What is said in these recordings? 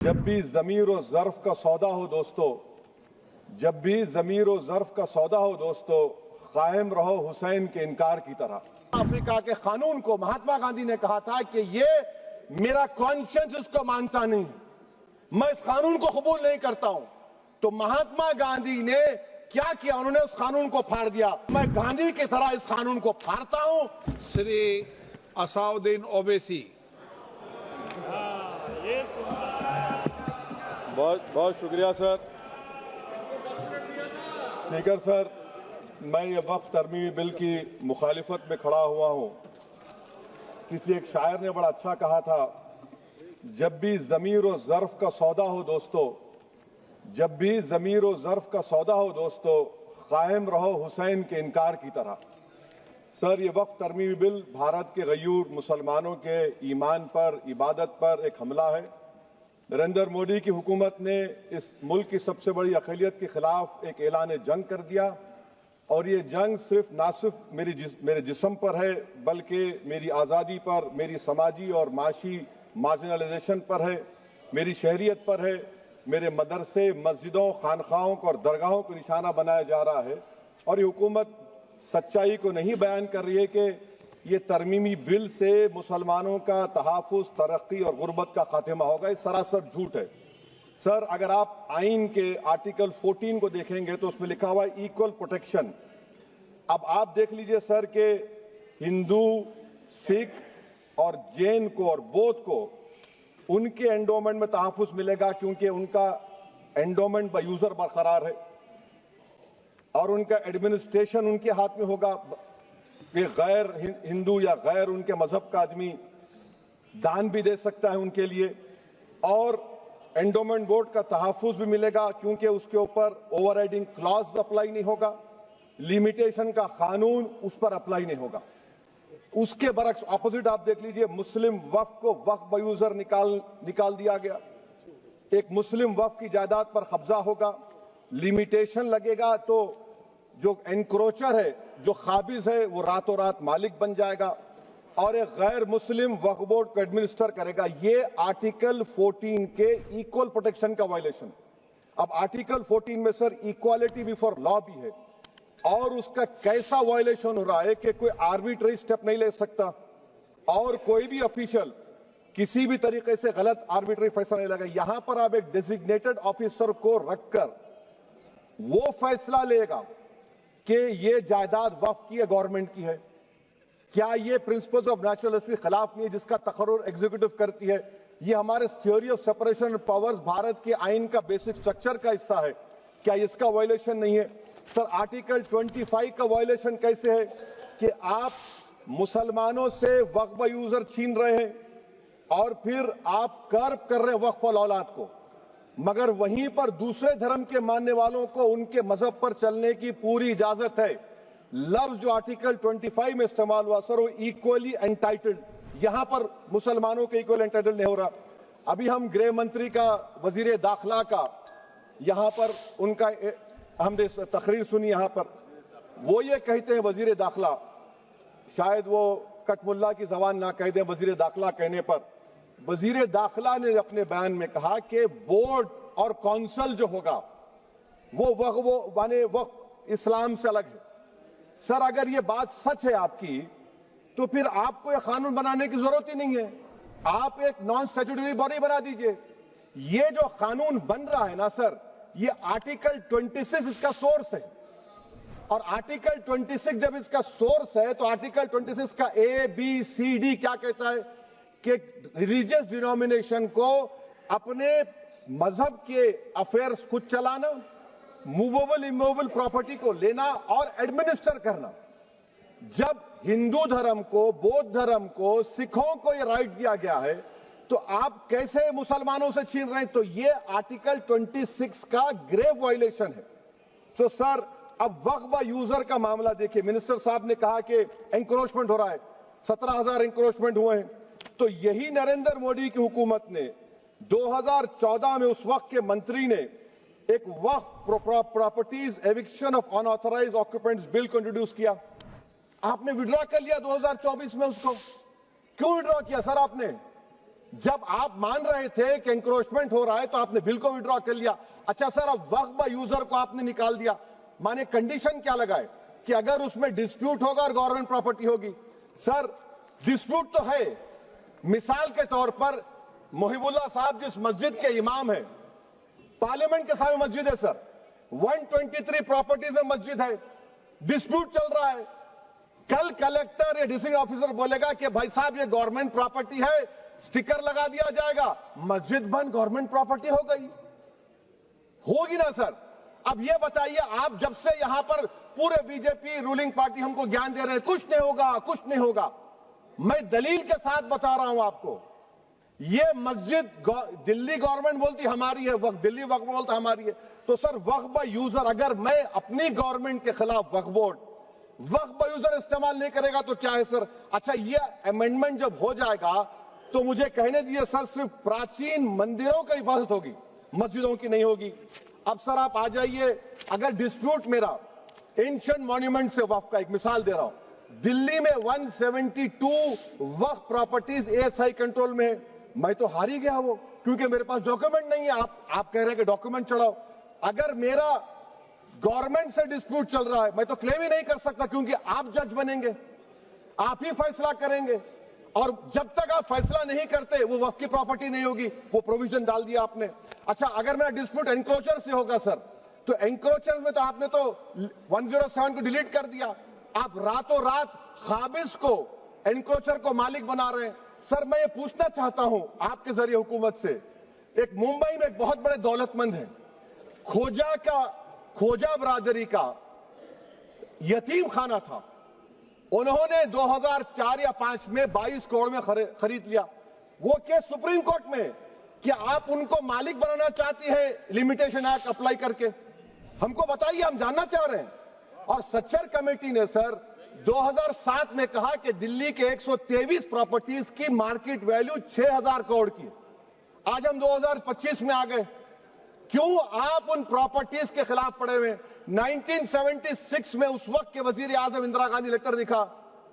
जब भी ज़मीर और ज़र्फ का सौदा हो दोस्तों, जब भी ज़मीर और ज़र्फ का सौदा हो दोस्तों, कायम रहो हुसैन के इनकार की तरह। अफ्रीका के कानून को महात्मा गांधी ने कहा था कि ये मेरा कॉन्शियंस इसको मानता नहीं है, मैं इस कानून को कबूल नहीं करता हूं। तो महात्मा गांधी ने क्या किया, उन्होंने उस कानून को फाड़ दिया। मैं गांधी की तरह इस कानून को फाड़ता हूं। श्री असाउद्दीन ओवैसी। बहुत बहुत शुक्रिया सर। स्पीकर सर, मैं ये वक्फ तरमीमी बिल की मुखालिफत में खड़ा हुआ हूं। किसी एक शायर ने बड़ा अच्छा कहा था, जब भी ज़मीर और ज़र्फ का सौदा हो दोस्तों, जब भी ज़मीर और ज़र्फ का सौदा हो दोस्तों, कायम रहो हुसैन के इनकार की तरह। सर, ये वक्फ तरमीमी बिल भारत के गयूर मुसलमानों के ईमान पर, इबादत पर एक हमला है। नरेंद्र मोदी की हुकूमत ने इस मुल्क की सबसे बड़ी अक़लियत के खिलाफ एक ऐलान जंग कर दिया, और ये जंग सिर्फ मेरे जिस्म पर है, बल्कि मेरी आज़ादी पर, मेरी समाजी और माशी मार्जिनलाइजेशन पर है, मेरी शहरियत पर है, मेरे मदरसे, मस्जिदों, खानखाहों को और दरगाहों को निशाना बनाया जा रहा है। और ये हुकूमत सच्चाई को नहीं बयान कर रही है कि ये तरमीमी बिल से मुसलमानों का तहफ़्फ़ुज़, तरक्की और गुर्बत का खात्मा होगा। ये सरासर झूठ है। सर, अगर आप आइन के आर्टिकल 14 को देखेंगे तो उसमें लिखा हुआ है इक्वल प्रोटेक्शन। अब आप देख लीजिए सर कि हिंदू, सिख और जैन को और बौद्ध को उनके एंडोमेंट में तहफ़्फ़ुज़ मिलेगा, क्योंकि उनका एंडोमेंट बाय यूजर बरकरार है और उनका एडमिनिस्ट्रेशन उनके हाथ में होगा। कि गैर हिंदू या गैर उनके मजहब का आदमी दान भी दे सकता है उनके लिए, और एंडोमेंट बोर्ड का तहफ़्फ़ुज़ भी मिलेगा, क्योंकि उसके ऊपर ओवरराइडिंग क्लॉज अप्लाई नहीं होगा, लिमिटेशन का कानून उस पर अप्लाई नहीं होगा। उसके बरक्स ऑपोजिट आप देख लीजिए, मुस्लिम वक्फ को वक्फ बाय यूजर निकाल दिया गया। एक मुस्लिम वक्फ की जायदाद पर कब्जा होगा, लिमिटेशन लगेगा, तो जो एनक्रोचर है, जो खाबिज है, वो रातों रात मालिक बन जाएगा और एक गैर मुस्लिम वक्फ बोर्ड को एडमिनिस्टर करेगा। ये आर्टिकल 14 के इक्वल प्रोटेक्शन का वायलेशन। अब आर्टिकल 14 में सर इक्वालिटी बिफोर लॉ भी है, और उसका कैसा वायलेशन हो रहा है कि कोई आर्बिट्ररी स्टेप नहीं ले सकता और कोई भी ऑफिशियल किसी भी तरीके से गलत आर्बिट्ररी फैसला नहीं लेगा। यहां पर आप एक डेजिग्नेटेड ऑफिसर को रखकर वो फैसला लेगा कि ये जायदाद वक्फ की है, गवर्नमेंट की है। क्या ये प्रिंसिपल्स ऑफ नेचुरल के खिलाफ नहीं है, जिसका तकर्रुर एग्जीक्यूटिव करती है? ये हमारे theory of separation of powers, Bharat के आइन का बेसिक स्ट्रक्चर का हिस्सा है। क्या इसका वायलेशन नहीं है? सर, आर्टिकल 25 का वायलेशन कैसे है कि आप मुसलमानों से वक्फ बाय यूजर छीन रहे हैं और फिर आप कर्ब कर रहे हैं वक्फ वाल औलाद को, मगर वहीं पर दूसरे धर्म के मानने वालों को उनके मजहब पर चलने की पूरी इजाजत है। लफ्ज जो आर्टिकल 25 में इस्तेमाल हुआ सर, वो इक्वली एंटाइटल्ड, यहां पर मुसलमानों के इक्वल एंटाइटल्ड नहीं हो रहा। अभी हम गृह मंत्री का, वजीर दाखिला का यहां पर उनका हमने तकरीर सुनी, यहां पर वो ये कहते हैं, वजीर दाखिला, शायद वो कटमुल्ला की जबान ना कह दें, वजीर दाखिला कहने पर वजीर दाखिला ने अपने बयान में कहा कि बोर्ड और काउंसिल जो होगा वो माने वक्फ इस्लाम से अलग है। सर, अगर ये बात सच है आपकी, तो फिर आपको ये कानून बनाने की जरूरत ही नहीं है। आप एक नॉन स्टैट्यूटरी बॉडी बना दीजिए। ये जो कानून बन रहा है ना सर, ये आर्टिकल 26 इसका सोर्स है, और आर्टिकल 26 जब इसका सोर्स है तो आर्टिकल 26 का ABCD क्या कहता है कि रिलीजियस डिनोमिनेशन को अपने मजहब के अफेयर्स खुद चलाना, मूवेबल इमूवेबल प्रॉपर्टी को लेना और एडमिनिस्टर करना। जब हिंदू धर्म को, बौद्ध धर्म को, सिखों को यह राइट दिया गया है, तो आप कैसे मुसलमानों से छीन रहे हैं? तो ये आर्टिकल 26 का ग्रेव वायलेशन है। तो सर, अब वक्फ बाय यूजर का मामला देखिए, मिनिस्टर साहब ने कहा कि एंक्रोचमेंट हो रहा है, 17,000 एंक्रोचमेंट हुए हैं। तो यही नरेंद्र मोदी की हुकूमत ने 2014 में उस वक्त के मंत्री ने एक Waqf properties eviction of unauthorised occupants bill को इंट्रोड्यूस किया। आपने विड्रॉ कर लिया 2024 में उसको। क्यों विड्रॉ किया सर आपने? जब आप मान रहे थे कि एंक्रोचमेंट हो रहा है तो आपने बिल को विड्रॉ कर लिया। अच्छा सर, अब वक्फ बाय यूजर को आपने निकाल दिया, माने कंडीशन क्या लगाए कि अगर उसमें डिस्प्यूट होगा और गवर्नमेंट प्रॉपर्टी होगी। सर डिस्प्यूट तो है, मिसाल के तौर पर मोहिबुल्लाह साहब जिस मस्जिद के इमाम है, पार्लियामेंट के सामने मस्जिद है सर, 123 प्रॉपर्टीज में मस्जिद है, डिस्प्यूट चल रहा है। कल कलेक्टर या डिस्ट्रिक्ट ऑफिसर बोलेगा कि भाई साहब ये गवर्नमेंट प्रॉपर्टी है, स्टिकर लगा दिया जाएगा, मस्जिद बंद, गवर्नमेंट प्रॉपर्टी हो गई, होगी ना सर। अब ये बताइए, आप जब से यहां पर पूरे बीजेपी रूलिंग पार्टी हमको ज्ञान दे रहे हैं कुछ नहीं होगा, कुछ नहीं होगा, मैं दलील के साथ बता रहा हूं आपको। ये मस्जिद दिल्ली गवर्नमेंट बोलती हमारी है, वक्फ दिल्ली वक्फ बोलता हमारी है, तो सर वक्फ बाय यूजर, अगर मैं अपनी गवर्नमेंट के खिलाफ वक्फ बोर्ड वक्फ बाय यूजर इस्तेमाल नहीं करेगा तो क्या है सर। अच्छा, ये अमेंडमेंट जब हो जाएगा तो मुझे कहने दीजिए सर, सिर्फ प्राचीन मंदिरों की हिफाजत होगी, मस्जिदों की नहीं होगी। अब सर आप आ जाइए, अगर डिस्प्यूट मेरा एंशिएंट मॉन्यूमेंट से वक्फ का, एक मिसाल दे रहा हूं, दिल्ली में 172 वक्फ प्रॉपर्टीज एएसआई कंट्रोल में है, मैं तो हार ही गया वो, क्योंकि मेरे पास डॉक्यूमेंट नहीं है। आप कह रहे हैं कि डॉक्यूमेंट चढ़ाओ, अगर मेरा गवर्नमेंट से डिस्प्यूट चल रहा है मैं तो क्लेम ही नहीं कर सकता, क्योंकि आप जज बनेंगे, आप ही फैसला करेंगे, और जब तक आप फैसला नहीं करते वो वक्फ की प्रॉपर्टी नहीं होगी, वो प्रोविजन डाल दिया आपने। अच्छा, अगर मेरा डिस्प्यूट एनक्रोचर से होगा सर, तो एनक्रोचर में तो आपने तो 107 को डिलीट कर दिया, आप रातों रात खाबिज को, एनक्रोचर को मालिक बना रहे हैं। सर मैं ये पूछना चाहता हूं आपके जरिए हुकूमत से, एक मुंबई में एक बहुत बड़े दौलतमंद है, खोजा बरादरी का यतीम खाना था, उन्होंने 2004 या 5 में 22 करोड़ में खरीद लिया। वो केस सुप्रीम कोर्ट में कि आप उनको मालिक बनाना चाहती है लिमिटेशन एक्ट अप्लाई करके, हमको बताइए, हम जानना चाह रहे हैं। और सच्चर कमेटी ने सर 2007 में कहा कि दिल्ली के 123 प्रॉपर्टीज की मार्केट वैल्यू 6000 करोड़ की। आज हम 2025 में आ गए, क्यों आप उन प्रॉपर्टीज के खिलाफ पड़े हुए? 1976 में उस वक्त के वजीर आजम इंदिरा गांधी लेटर लिखा,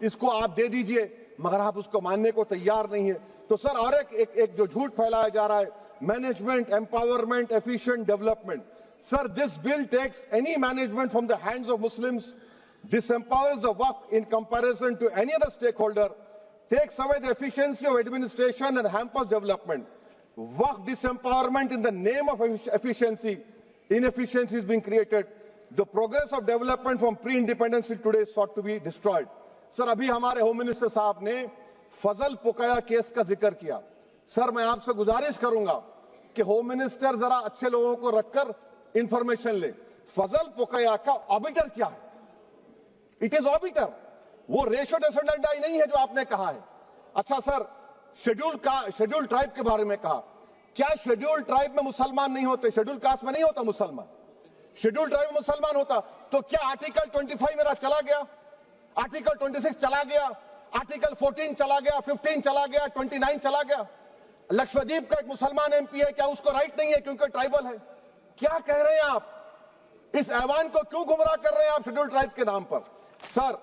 इसको आप दे दीजिए, मगर आप उसको मानने को तैयार नहीं है। तो सर और एक जो झूठ फैलाया जा रहा है, management, empowerment, efficient development. Sir this bill takes any management from the hands of Muslims, disempowers the Waqf in comparison to any other stakeholder, takes away the efficiency of administration and hampers development. Waqf disempowerment in the name of efficiency, inefficiency is being created. The progress of development from pre-independence till today is sought to be destroyed. Sir अभी हमारे home minister साहब ने फजल पुकाया case का जिक्र किया। Sir मैं आपसे गुजारिश करूंगा कि होम मिनिस्टर जरा अच्छे लोगों को रखकर इंफॉर्मेशन ले, फजल पुकाया का ऑबिटर क्या है? इट इज ऑबिटर, वो रेशो डेसिडेंडाई नहीं है जो आपने कहा है। अच्छा सर, शेड्यूल ट्राइब के बारे में कहा, क्या शेड्यूल ट्राइब में मुसलमान नहीं होते? शेड्यूल कास्ट में नहीं होता मुसलमान, शेड्यूल ट्राइब में मुसलमान होता। तो क्या आर्टिकल 25 मेरा चला गया, आर्टिकल 26 चला गया, आर्टिकल 14 चला गया, 15 चला गया, 29 चला गया? लक्षद्वीप का एक मुसलमान एमपी है, क्या उसको राइट नहीं है क्योंकि ट्राइबल है? क्या कह रहे हैं आप? इस ऐवान को क्यों गुमराह कर रहे हैं आप शेड्यूल ट्राइब के नाम पर? सर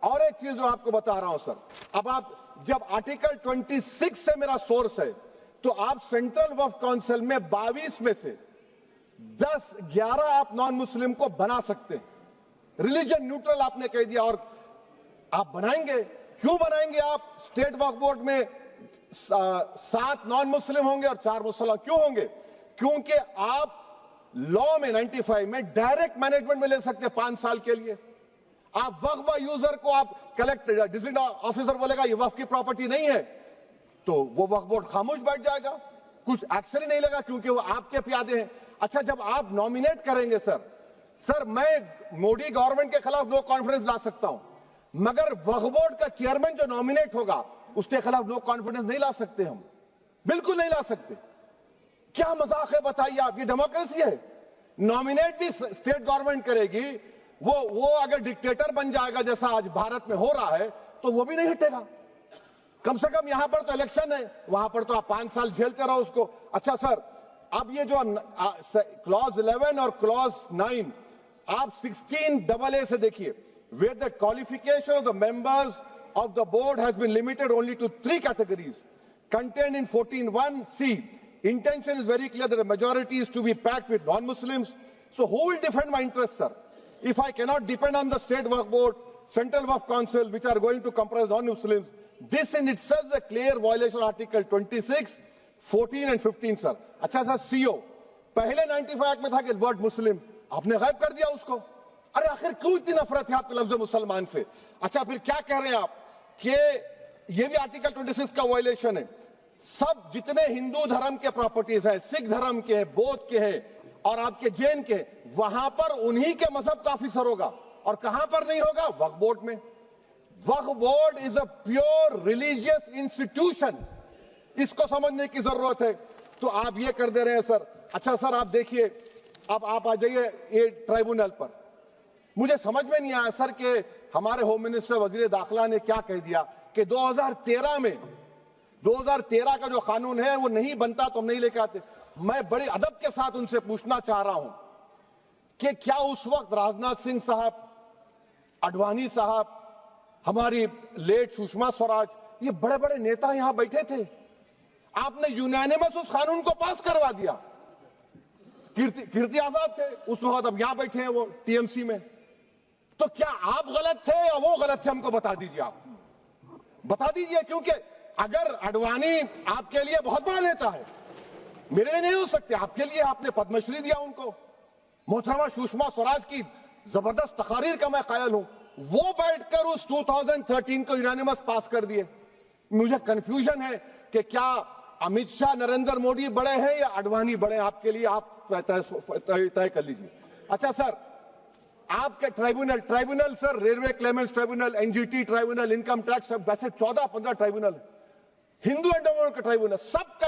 और एक चीज जो आपको बता रहा हूं सर, अब आप जब आर्टिकल 26 से मेरा सोर्स है, तो आप सेंट्रल वक्फ काउंसिल में 22 में से 11 आप नॉन मुस्लिम को बना सकते हैं, रिलीजन न्यूट्रल आपने कह दिया, और आप बनाएंगे, क्यों बनाएंगे आप? स्टेट वक्फ बोर्ड में 7 नॉन मुस्लिम होंगे और 4 मुसलमान, क्यों होंगे? क्योंकि आप लॉ में 95 में डायरेक्ट मैनेजमेंट में ले सकते हैं 5 साल के लिए। आप वक्फ बाय यूजर को आप कलेक्टर डिस्ट्रिक्ट ऑफिसर बोलेगा ये वक्फ की प्रॉपर्टी नहीं है, तो वो वक्फ बोर्ड खामोश बैठ जाएगा, कुछ एक्शन ही नहीं लेगा, क्योंकि वो आपके प्यादे हैं। अच्छा, जब आप नॉमिनेट करेंगे सर मैं मोदी गवर्नमेंट के खिलाफ नो कॉन्फिडेंस ला सकता हूं, मगर वक्फ बोर्ड का चेयरमैन जो नॉमिनेट होगा उसके खिलाफ नो कॉन्फिडेंस नहीं ला सकते, हम बिल्कुल नहीं ला सकते। क्या मजाक है बताइए आप? ये डेमोक्रेसी है? नॉमिनेट भी स्टेट गवर्नमेंट करेगी, वो अगर डिक्टेटर बन जाएगा जैसा आज भारत में हो रहा है तो वो भी नहीं हटेगा। कम से कम यहां पर तो इलेक्शन है, वहां पर तो आप 5 साल झेलते रहो उसको। अच्छा सर, अब ये जो क्लॉज 11 और क्लॉज 9 आप 16AA से देखिए, where the qualification of the members of the board has been limited only to 3 categories: contained in 14(1)(c). Intention is very clear that the majority is to be packed with non-Muslims. So who will defend my interests, sir? If I cannot depend on the State Waqf Board, Central Waqf Council, which are going to comprise non-Muslims, this in itself is a clear violation of Article 26, 14 and 15, sir. अच्छा sir, CO पहले 95 act में था कि word मुस्लिम, आपने गायब कर दिया उसको। अरे आखिर क्यों इतनी नफरत है आपके लफ्ज मुसलमान से? अच्छा फिर क्या कह रहे हैं आप कि ये भी आर्टिकल 26 का वायलेशन है। सब जितने हिंदू धर्म के प्रॉपर्टीज है, सिख धर्म के है, बौद्ध के है और आपके जैन के, वहां पर उन्हीं के मजहब का ऑफिसर होगा। और कहां पर नहीं होगा? वक्फ बोर्ड में। Waqf board is a pure religious institution, इसको समझने की जरूरत है। तो आप ये कर दे रहे हैं सर। अच्छा सर, आप देखिए, अब आप आ जाइए ये ट्राइब्यूनल पर। मुझे समझ में नहीं आया सर कि हमारे होम मिनिस्टर वजीर दाखिला ने क्या कह दिया कि 2013 का जो कानून है वो नहीं बनता तो हम नहीं लेके आते। मैं बड़े अदब के साथ उनसे पूछना चाह रहा हूं कि क्या उस वक्त राजनाथ सिंह साहब, अडवाणी साहब, हमारी लेट सुषमा स्वराज, ये बड़े बड़े नेता यहां बैठे थे? आपने यूनानिमस उस कानून को पास करवा दिया। कीर्ति आजाद थे उस वक्त, अब यहां बैठे हैं वो टीएमसी में। तो क्या आप गलत थे या वो गलत थे? हमको बता दीजिए, आप बता दीजिए। क्योंकि अगर अडवाणी आपके लिए बहुत बड़ा नेता है, मेरे लिए नहीं हो सकते, आपके लिए आपने पद्मश्री दिया उनको। मोहतरमा सुषमा स्वराज की जबरदस्त तकारीर का मैं कायल हूं, वो बैठकर उस 2013 को यूनानिमस पास कर दिए। मुझे कंफ्यूजन है कि क्या अमित शाह, नरेंद्र मोदी बड़े हैं या अडवाणी बड़े हैं? आपके लिए आप तय कर लीजिए। अच्छा सर, आपके tribunal sir, railway Clements tribunal, NGT tribunal, income tax, वैसे 14-15 ट्राइब्यूनल, हिंदू एंडोमेंट का ट्राइब्यूनल, सबका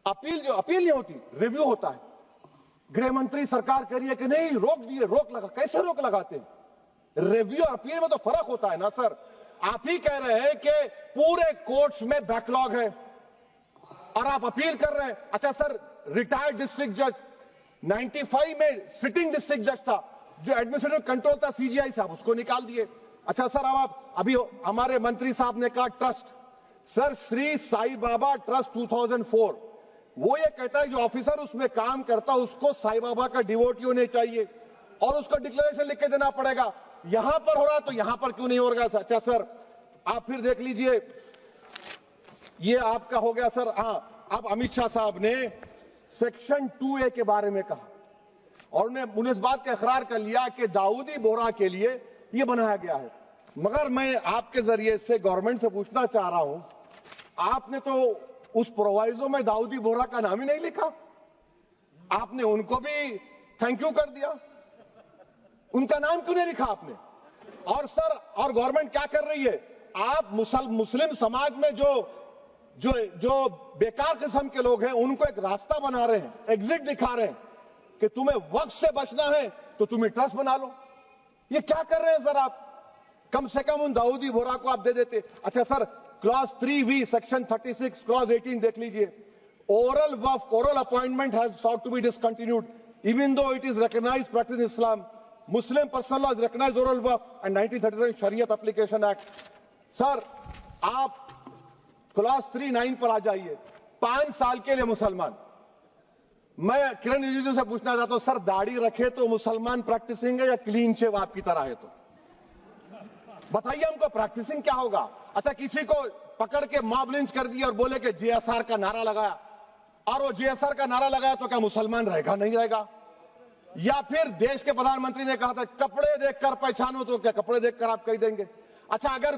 अपील नहीं होती, रिव्यू होता है। गृह मंत्री सरकार कह रही है कि नहीं, रोक दिए, रोक लगा। कैसे रोक लगाते हैं? रिव्यू और अपील में तो फर्क होता है ना सर। आप ही कह रहे हैं कि पूरे कोर्ट्स में बैकलॉग है और आप अपील कर रहे हैं। अच्छा सर, रिटायर्ड डिस्ट्रिक्ट जज 95 में सिटिंग डिस्ट्रिक्ट जज था, जो एडमिनिस्ट्रेटिव कंट्रोल था सीजीआई साहब, उसको निकाल दिए। अच्छा सर, अब आप अभी हमारे मंत्री साहब ने कहा trust, sir Shri Sai Baba trust 2004, वो ये कहता है जो ऑफिसर उसमें काम करता उसको साई बाबा का डिवोटी होने चाहिए और उसको डिक्लेरेशन लिख के देना पड़ेगा। यहां पर हो रहा तो यहां पर क्यों नहीं हो रहा? अच्छा सर, आप फिर देख लीजिए, ये आपका हो गया सर। हाँ, अब अमित शाह साहब ने सेक्शन 2A के बारे में कहा और उन्होंने इस बात का इकरार कर लिया कि दाऊदी बोहरा के लिए ये बनाया गया है। मगर मैं आपके जरिए से गवर्नमेंट से पूछना चाह रहा हूं, आपने तो उस प्रोवाइजो में दाऊदी बोहरा का नाम ही नहीं लिखा, आपने उनको भी थैंक यू कर दिया, उनका नाम क्यों नहीं लिखा आपने? और सर, और गवर्नमेंट क्या कर रही है? आप मुस्लिम समाज में जो बेकार किस्म के लोग हैं उनको एक रास्ता बना रहे हैं, एग्जिट दिखा रहे हैं कि तुम्हें वक्त से बचना है तो तुम्हें ट्रस्ट बना लो। ये क्या कर रहे हैं सर आप? कम से कम उन दाऊदी बोहरा को आप दे देते। अच्छा sir, clause 3V section 36 clause 18 देख लीजिए। Oral Waqf, oral appointment has sought to be discontinued even though it is recognized practice in Islam. Muslim personal law has recognized oral waqf and 1937 Shariat Application Act. Sir, आप clause 39 पर आ जाइए। 5 साल के लिए मुसलमान, मैं किरण रिजिजू से पूछना चाहता हूं, सर दाढ़ी रखे तो मुसलमान प्रैक्टिसिंग है या क्लीन शेव आपकी तरह है? तो बताइए हमको, प्रैक्टिसिंग क्या होगा? अच्छा, किसी को पकड़ के मॉब लिंच कर दिया और बोले कि JSR का नारा लगाया, और वो JSR का नारा लगाया तो क्या मुसलमान रहेगा? नहीं रहेगा। या फिर देश के प्रधानमंत्री ने कहा था कपड़े देखकर पहचानो, तो क्या कपड़े देखकर आप कह देंगे? अच्छा, अगर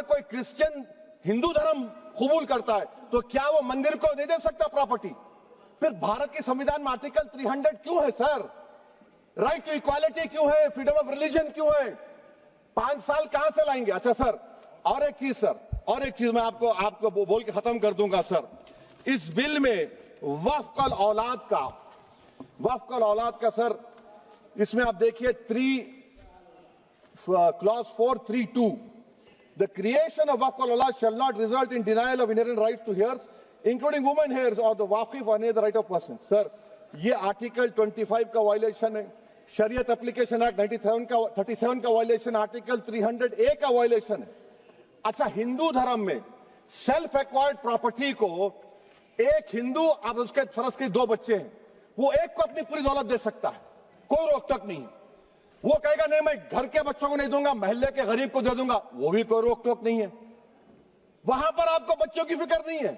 कोई क्रिश्चियन हिंदू धर्म कबूल करता है तो क्या वो मंदिर को नहीं दे सकता प्रॉपर्टी? फिर भारत के संविधान में आर्टिकल 300 क्यों है सर? राइट टू इक्वालिटी क्यों है? फ्रीडम ऑफ रिलीजन क्यों है? 5 साल कहां से लाएंगे? अच्छा सर, और एक चीज सर, और एक चीज मैं आपको बोल के खत्म कर दूंगा सर। इस बिल में वक्फ अल औलाद का सर, इसमें आप देखिए clause 432, the creation of waqf al-awlad shall not result in denial of inherent rights to heirs, including women heirs or the waqif or any other right of person. Sir, ये article 25 का violation है, शरीयत application act 37 का violation, article 300A का violation है। अच्छा, हिंदू धर्म में सेल्फ एक्वायर्ड प्रॉपर्टी को एक हिंदू, अब उसके फर्ज के 2 बच्चे हैं, वो एक को अपनी पूरी दौलत दे सकता है, कोई रोक टोक नहीं है। वो कहेगा नहीं मैं घर के बच्चों को नहीं दूंगा, मोहल्ले के गरीब को दे दूंगा, वो भी कोई रोक टोक नहीं है। वहां पर आपको बच्चों की फिक्र नहीं है।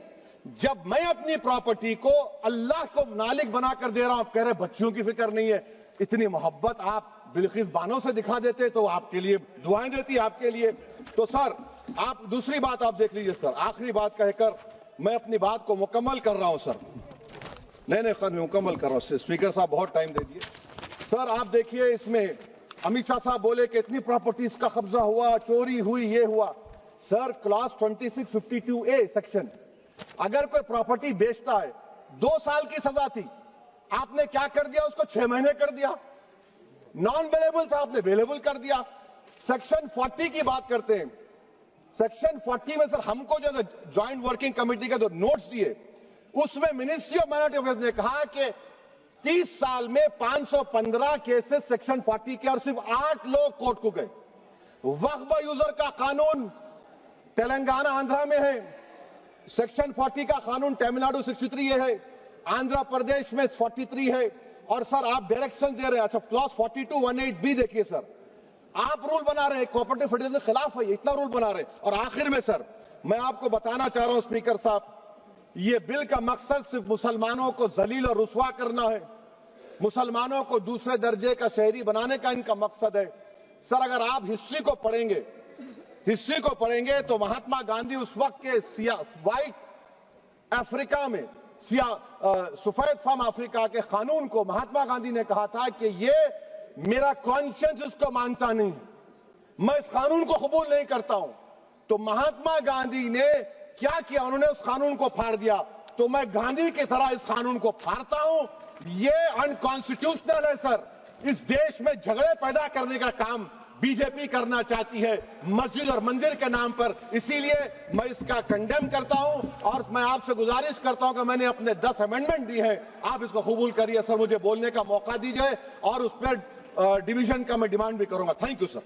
जब मैं अपनी प्रॉपर्टी को अल्लाह को मालिक बनाकर दे रहा हूं, आप कह रहे बच्चों की फिक्र नहीं है। इतनी मोहब्बत आप बिल्किस बानो से दिखा देते तो आपके लिए दुआएं देती आपके लिए। तो सर आप दूसरी बात आप देख लीजिए सर, आखिरी बात कहकर मैं अपनी बात को मुकम्मल कर रहा हूं सर। नहीं खैर मैं मुकम्मल कर रहा हूं, स्पीकर साहब बहुत टाइम दे दिए। सर आप देखिए, इसमें अमित शाह साहब बोले कि इतनी प्रॉपर्टीज का कब्जा हुआ, चोरी हुई, ये हुआ। सर क्लॉज 2652A सेक्शन, अगर कोई प्रॉपर्टी बेचता है 2 साल की सजा थी, आपने क्या कर दिया, उसको 6 महीने कर दिया। नॉन अवेलेबल था, आपने अवेलेबल कर दिया। सेक्शन 40 की बात करते हैं। सेक्शन 40 में सर हमको जो ज्वाइंट वर्किंग कमेटी के जो नोट्स दिए, उसमें मिनिस्ट्री ऑफ माइनॉरिटी अफेयर्स ने कहा कि 30 साल में 515 केसेस सेक्शन 40 के, और सिर्फ 8 लोग कोर्ट को गए। वक्फ यूजर का कानून तेलंगाना आंध्रा में है, सेक्शन 40 का कानून तमिलनाडु 63 है, आंध्र प्रदेश में 43 है। और सर आप डायरेक्शन दे रहे हैं, अच्छा क्लॉज 4218B देखिए सर, आप रूल बना रहे हैं, कोऑपरेटिव फेडरलिज्म के खिलाफ है, इतना रूल बना रहे हैं। और आखिर में सर मैं आपको बताना चाह रहा हूं स्पीकर साहब, ये बिल का मकसद सिर्फ मुसलमानों को जलील और रुस्वा करना है, मुसलमानों को दूसरे दर्जे का शहरी बनाने का इनका मकसद है। सर अगर आप हिस्ट्री को पढ़ेंगे तो महात्मा गांधी उस वक्त के व्हाइट अफ्रीका में सफेद फार्म अफ्रीका के कानून को महात्मा गांधी ने कहा था कि ये मेरा कॉन्शियंस इसको मानता नहीं है, मैं इस कानून को कबूल नहीं करता हूं। तो महात्मा गांधी ने क्या किया, उन्होंने उस कानून को फाड़ दिया। तो मैं गांधी की तरह इस कानून को फाड़ता हूं। ये अनकॉन्स्टिट्यूशनल है सर। इस देश में झगड़े पैदा करने का काम बीजेपी करना चाहती है मस्जिद और मंदिर के नाम पर, इसीलिए मैं इसका कंडेम करता हूं। और मैं आपसे गुजारिश करता हूं कि मैंने अपने 10 अमेंडमेंट दी हैं, आप इसको कबूल करिए सर, मुझे बोलने का मौका दीजिए और उस पर डिवीजन का मैं डिमांड भी करूंगा। Thank you sir.